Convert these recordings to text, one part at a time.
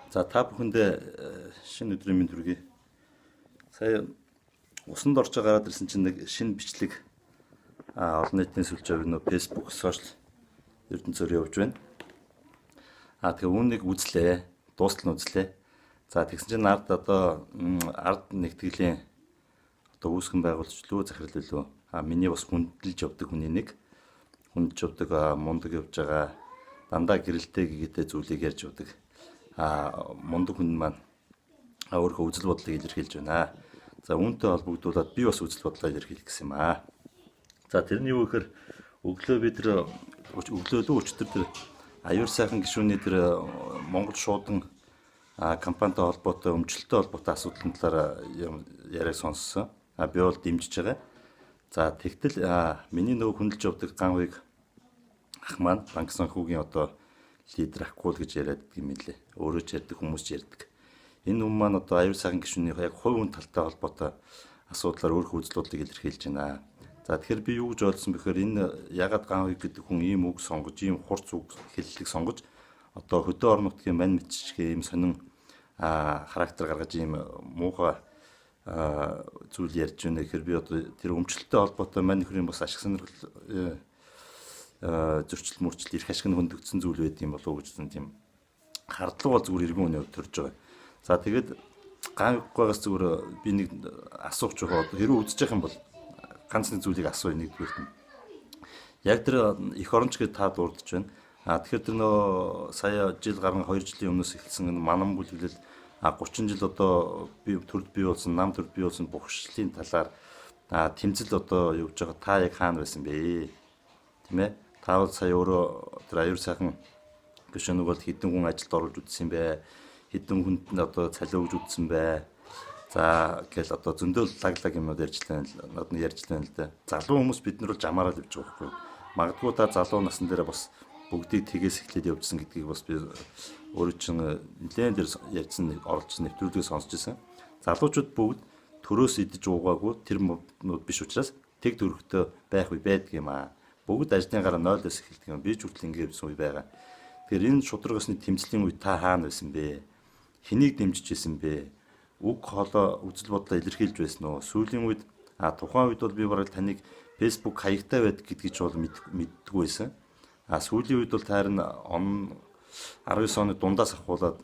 За та бүхэндээ шинэ өдрийн мэнд хүргэе. Сая усанд орж гараад ирсэн чинь нэг шинэ бичлэг олон нийтийн сүлжээг нөө Facebook, сошиал ертөнцөөр явж байна. Тэгээ үүнийг үзлээ. Дуустал нь үзлээ. За тэгсэн чинь ард нэгтгэлийн үүсгэн байгуулагч лөө захирал лөө. Миний бас хүндэлж явдаг хүний нэг. Хүндэлж явдаг мундаг явж байгаа. Дандаа гэрэлтэй гэдэг зүйлийг ярьж явдаг. Мундаг хүн маань өөрийнхөө үзэл бодлыг илэрхийлж байна. За үүнтэй холбогдуулаад би бас үзэл бодлоо илэрхийлэх гэсэн юм аа. За тэрний юу гэхээр өглөө өчтөр тэр аюур сайхан гишүүний тэр Монгол шуудан компанитай холбоотой өмчлөлттэй холбоотой асуудлын талаар яриаг сонссон. Би бол дэмжиж байгаа. За тэгтэл миний нөгөө хүндэлж явдаг ганвыг ах маань банк санхүүгийн лидер Акул гэж яриад юм лээ. Өөрөө ч ярьдаг, хүмүүс ч ярьдаг. Энэ хүн маань аюур сайхан гишүүний яг хувь хүн талтай холбоотой асуудлаар өөрийнхөө үзэл бодлыг илэрхийлж байна. За тэгэхээр би юу гэж ойлгосон бэхээр энэ ягаад ганвыг гэдэг хүн ийм үг сонгож, ийм хурц үг хэллэг сонгож хөдөө орон нутгийн мань мэдчигээ ийм сонин характер гаргаж ийм муухай зүйл ярьж байна гэхээр би тэр өмчлөлттэй холбоотой мань нөхрийн бас ашиг сонирхол зөрчил мөрчил эрх ашиг нь хөндөгдсөн зүйл байд юм болов уу гэж тийм хардлага бол зүгээр иргэн үнэ төрж байгаа. За тэгээд ганвгаас зүгээр би нэг асуух жоо хэрэг үзэж явах юм бол ганц нэг зүйлийг асууя нэгдүгээрт нь. Яг тэр эх оронч гэдээ та дурдж байна. Тэгэхээр тэр нөө сая жил гарсан 2 жилийн өмнөөс эхэлсэн манан бүлэглэл 30 жил би төрд бий болсон, нам төрд бий болсон бухшлын талаар тэмцэл явж байгаа та яг хаана байсан бэ? Тийм ээ? Та бол сая өөрөө тэр аюур сайхан гишүүнийг бол хэдэн хүн ажилд оруулж үзсэн бэ? Хэдэн хүнд нь цалин өгж үзсэн бэ? За гэл зөндөл лаглаг юмуд ярьж байна л да. Залуу хүмүүс бид нар бол жамаараа л явж байгаа байхгүй юу? Магадгүй та залуу насн дээр бас бүгдийг тгээс эхлээд явжсан гэдгийг бас би өөрөө чинь нэлээд дээр ярьсан оролж нэвтрүүлгийг сонсч байсан. Залуучууд бүгд төрөөс идэж уугаагүй тэр биш учраас тэг төрхтөө байх үе байдаг юм аа. Бүгд ажлын гараа 0-оос эхэлдэг юм. Би ч хүртэл ингэ явсан үе байгаа. Тэгэхээр энэ шударгасны тэмцлийн үе та хаана байсан бэ? Хэнийг дэмжиж байсан бэ? Үг хоолой үзэл бодлоо илэрхийлж байсан уу? Сүүлийн үед тухайн үед бол би бараг таныг Facebook хаягтай байдаг гэдгийг ч бол мэддэггүй байсан. Сүүлийн үед бол таарн 19 оны дундаас ахуулаад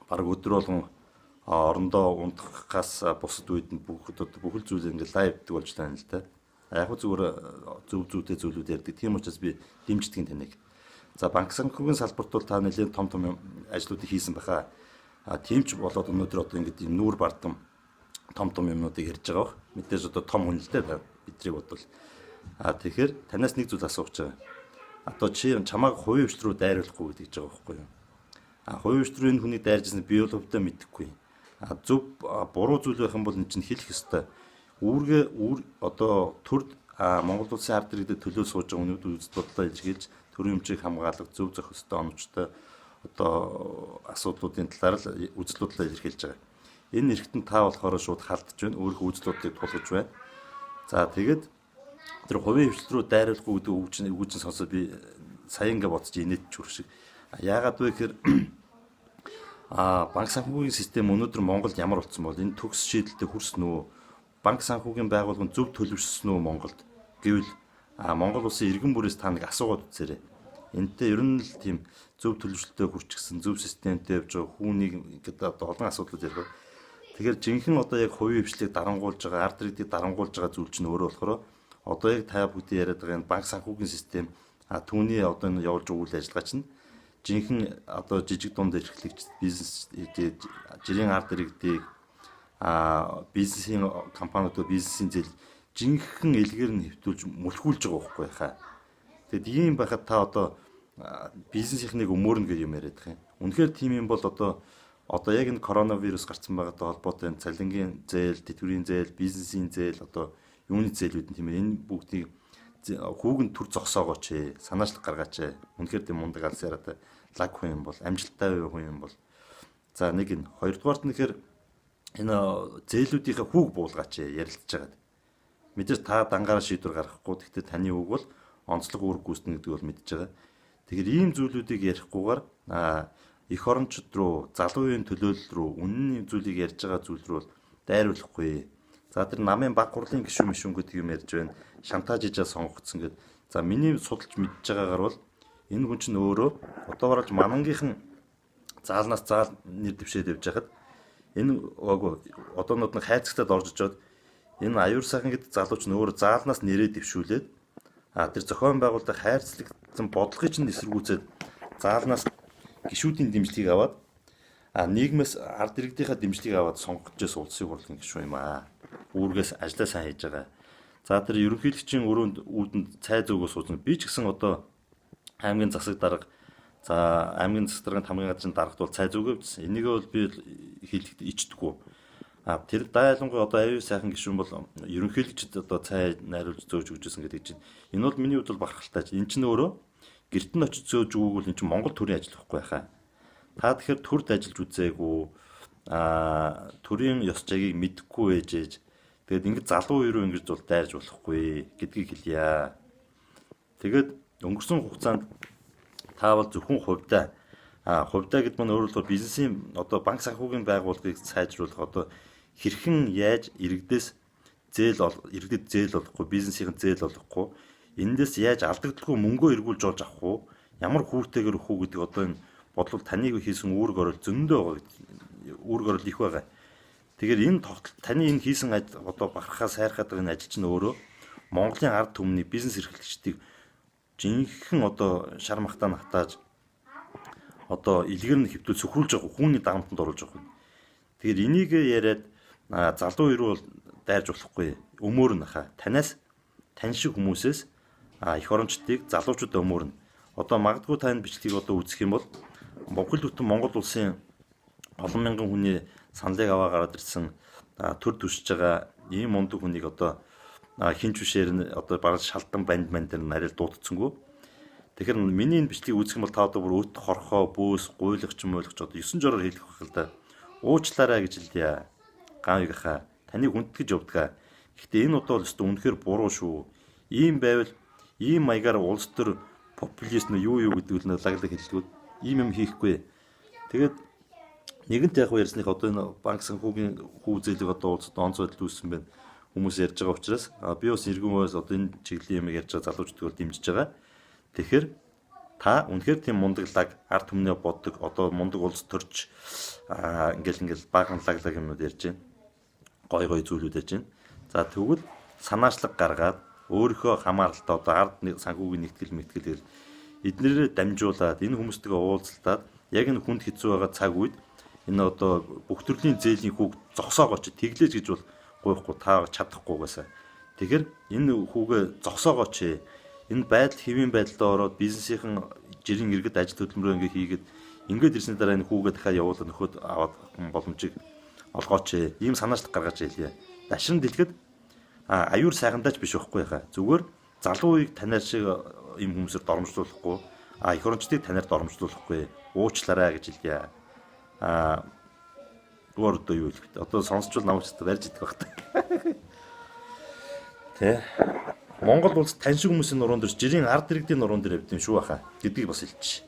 бараг өдөр болгон орондоо унтахаас бусад үед нь бүхэл зүйл ингээд лайвдаг болж байна л да. Яг зүгээр зүйтэй зүйлүүд ярьдаг. Тийм учраас би дэмждэг таныг. За банк санхүүгийн салбарт бол та нэлээд том ажлуудыг хийсэн баха. Тийм ч болоод өнөөдөр ингээд нүүр бардам том юмнуудыг ярьж байгаа бах. Мэдээж том хүн л дээ бидрийг бодвол. Тэгэхээр танаас нэг зүйл асуух гэж байгаа. Чи чамааг хувийн хвш рүү дайруулахгүй гэж байгаа байхгүй юу? Хувийн хвш рүү энэ хүний дайржсэн би бол өвдөө мэдэхгүй. Зөв буруу зүйл байх юм бол энэ чинь хэлэх ёстой. Төрд Монгол улсын ард иргэдэд төлөө сууж байгаа хүмүүд үзэл бодлоо илэрхийлж төрийн өмчийг хамгаалах зөв зохистой оновчтой асуудлуудын талаар л үзэл бодлоо илэрхийлж байгаа. Энэ эргэтэн та болохоор шууд халдж байна. Өөрийнхөө үзэл бодлыг тулгаж байна. За тэгээд тэр хувийн хвшил рүү дайруулахгүй гэдэг үгжин сонсоод би сая ингээ бодож инээдч хүрх шиг. Яагаад вэ гэхээр банк санхүүгийн систем өнөөдөр Монголд ямар болсон бол энэ төгс шийдэлтэд хүрсэн үү? Банк санхүүгийн байгууллагын зөв төлөвшсөн үү Монголд? Гэвэл Монгол улсын иргэн бүрээс та нэг асуугаад үзээрэй. Энтэй ер нь л тийм зөв төлөвшөлтөд хүрчихсэн, зөв системтэй явж байгаа хүүнийг ингээд олон асуудлууд ярих. Тэгэхээр жинхэнэ яг хувийн хвшлийг дарангуулж байгаа, ард иргэдийг дарангуулж байгаа зүйл чинь өөрөө болохоор яг та бүдий яриад байгаа энэ банк санхүүгийн систем түүний энэ явуулж байгаа үйл ажиллагаа чинь жинхэнэ жижиг дунд эрхлэгч бизнес жирийн ард иргэдийг бизнесийн компаниуд бизнесийн зээл жинхэнэ илгээр нь хэвтүүлж мөлхүүлж байгаа байхгүй хаа. Тэгэд ийм байхад та бизнесийнхнийг өмөрнө гэж юм яриад байгаа юм. Үнэхээр тийм юм бол яг энэ коронавирус гарсан байгаатай холбоотой энэ цалингийн зээл, тэтгэврийн зээл, бизнесийн зээл юуны зээлүүд нь тийм энэ бүгдийг хүүгэнд төр зогсоогооч санаачлах гаргаач. Үнэхээр тийм мундаг алс яриад лаг хүн юм бол амжилттай хүн юм бол. За нэг энэ хоёрдугаарт нэхэр энэ зээлүүдийнхээ хүүг буулгаач ярилцж байгаад. Мэдээж та дангаараа шийдвэр гаргахгүй. Гэхдээ таны үг бол онцлог үүрэг гүйцэтгэнэ гэдэг бол мэдж байгаа. Тэгэхээр ийм зүйлүүдийг ярихгүйгээр эх орончид руу, залуу үеийн төлөөлөл рүү, үнэн зүйлийг ярьж байгаа зүйл рүү дайруулахгүй. За тэр намын баг хурлын гишүүн мишүүн гэдэг юм ярьж байна. Шантаж хийжээ сонгогдсон гэд. За миний судалж мэдж байгаагаар бол энэ хүн чинь өөрөө одоо баралж манангийнхан заалнаас заал нэр дэвшээд явж байхад энэ одоонууд нэг хайцагтад орж ижоод энэ аюур сайхан гэдэг залууч нь өөрөө заалнаас нэрээ дэвшүүлээд тэр зохион байгуулалтын хайрцагтсан бодлогыг чинь эсэргүүцээд заалнаас гишүүдийн дэмжлэгийг аваад нийгмээс ард иргэдийнхаа дэмжлэгийг аваад сонгогдож улсын хурлын гишүүн юм аа. Үүргээс ажиллаа сайн хийж байгаа. За тэр ерөнхийлөгчийн өрөөнд үүдэнд цай зөөгөө суужна. Би ч гэсэн одоо аймгийн засаг дарга аймгийн засаг дарганд хамгийн гадны даргад бол цай зөөгөө бичсэн. Энийгээ бол би хэлэхэд ичдэггүй. Тэр дайлангуй одоо аюу сайхан гишүүн бол ерөнхийлөгчд одоо цай найруулж зөөж өгчээсэн гэдэг чинь энэ бол миний хувьд бол бахархалтай. Энэ чинь өөрөө гэрт нь очиж зөөж өгөөг бол энэ чинь Монгол төрийн ажил байхгүй хаа. Та тэгэхээр төрд ажиллаж үзээгүй төрийн ёс жагийг мэдэхгүй ээжээж тэгээд ингэж залуу үе рүү ингэж бол дайрж болохгүй гэдгийг хэлье. Тэгээд өнгөрсөн хугацаанд та бол зөвхөн хувьдаа гэдэг нь өөрөлдөө бизнесийн одоо банк санхүүгийн байгууллагыг сайжруулах одоо хэрхэн яаж иргэдэд зээл олохгүй бизнесийн зээл олохгүй эндээс яаж алдагдaltaгүй мөнгөө эргүүлж олж авах уу ямар хүүртэйгээр өгөх үү гэдэг одоо энэ бодлол таныг хийсэн үүрэг орол зөндөө үүрэг орол их байгаа. Тэгэхээр энэ тогтолт таны энэ хийсэн одоо бахархаа сайрхаад байгаа энэ ажил чинь өөрөө Монголын ард түмний бизнес эрхлэгчдийг жинхэнэ одоо шар махтаа натааж одоо илгэр нь хэвдүүл сөхрүүлж байгаа хүүний дагамтанд оруулж байгаа. Тэгэхээр энийг яриад залуу үе рүү бол дайрж болохгүй. Өмөр нь танаас тань шиг хүмүүсээс эх орончдыг залуучуудаа өмөрнө. Одоо магадгүй тань бичлэгийг одоо үзэх юм бол бүхэл бүтэн Монгол улсын олон мянган хүний саналыг аваа гараад ирсэн төр төсөж байгаа ийм мундаг хүнийг одоо хинч бишээр нь одоо бараг шалтан банд дээр нарийн дуудцсангүй. Тэгэхээр миний энэ бичлэгийг үзэх юм бол та одоо бүр өт хорхоо бөөс гуйлах ч одоо 9 жороор хэлэх байх л да. Уучлаарай гэж хэлье. Гаавийнхаа таныг хүндэтгэж явдгаа. Гэхдээ энэ удаа бол өстө үнэхээр буруу шүү. Ийм байвал ийм маягаар улс төр популист нь юу гэдэг нь лаглаг хэллэгүүд ийм юм хийхгүй. Тэгээд нэгэнт яг ярьсных одоо энэ банк санхүүгийн хүү зээлийг одоо улсад онцгойлт үүссэн байна. Хүмүүс ярьж байгаа учраас би бас иргэнээс одоо энэ чиглэлийн юм ярьж байгаа залуучдыг бол дэмжиж байгаа. Тэгэхээр та үнэхээр тийм мундаглаг ард түмнээ боддог одоо мундаг улс төрч ингээл баган лаглаг юмуд ярьж байна. Гой зүйлүүд ярьж байна. За тэгвэл санаачлаг гаргаад өөрийнхөө хамааралтай одоо ард санхүүгийн нэгтгэл эднэрээ дамжуулаад энэ хүмүүстэйгээ уулзалтаад яг энэ хүнд хэцүү байгаа цаг үед энэ одоо бүх төрлийн зээлийн хүүг зогсоогооч тэглээж гэж бол гойхгүй та чадахгүйгаасаа. Тэгэхээр энэ хүүгээ зогсоогооч. Энэ байдал хэвийн байдалд ороод бизнесийн жирийн иргэд ажил хөдөлмөрөө ингээд ирсний дараа энэ хүүгээ дахиад явуулаад нөхөд аваад боломжийг олгооч. Ийм санаачлаг гаргаж хэлье. Дашран дэлгэд аюур сайхандаач биш байхгүй хаа. Зүгээр залуу үеийг танаар шиг ийм хүмүүсээр дормжлуулахгүй эх орончдыг танаар дормжлуулахгүй уучлаарай гэж хэлье. Өөр одоо юу хэлэх вэ? Одоо сонсчвол намайг ч барьж идэх байх та. Тэ. Монгол улс тань шиг хүмүүсийн нуруунд дэр жирийн ард иргэдийн нуруунд дэр явд юм шүү хаа гэдгийг бас хэлчих.